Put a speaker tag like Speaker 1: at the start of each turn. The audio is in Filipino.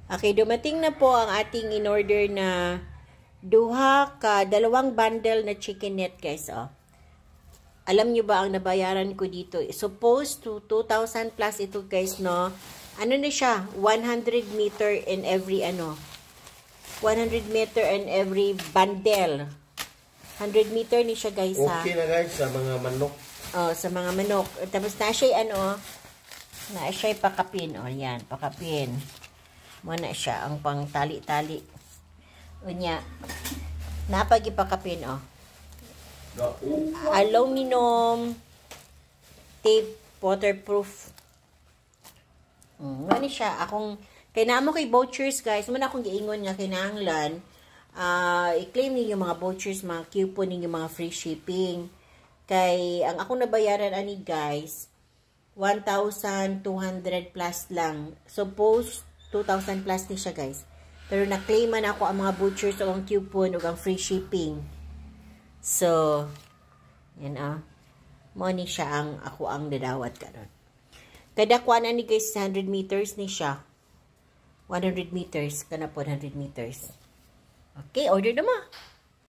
Speaker 1: Okay, dumating na po ang ating in-order na dalawang bundle na chicken net, guys, oh. Alam nyo ba ang nabayaran ko dito? Supposed to 2,000 plus ito, guys, no? Ano na siya? 100 meter in every, 100 meter in every bundle. 100 meter ni siya, guys, ha?
Speaker 2: Okay na, guys, sa mga manok.
Speaker 1: Oh, sa mga manok. Tapos na siya, na siya pakapin. Oh, yan, pakapin. Muna siya, ang pang tali-tali. Unya, napag-ipakapin, oh. Aluminum tape, waterproof. Ano siya, kailangan mo kay vouchers, guys. Muna akong giingon nga, kinahanglan, i-claim ninyo mga vouchers, mga coupon ninyo, mga free shipping. Kay, ang akong nabayaran, ani, guys, 1,200 plus lang. Suppose, 2,000 plus ni siya, guys. Pero na-claiman ako ang mga vouchers o ang coupon o ang free shipping. So, yan, money siya ako ang dadawat karon. Kada kuha na ni, guys, 100 meters ni siya. 100 meters, kana po 100 meters. Okay, order na mo.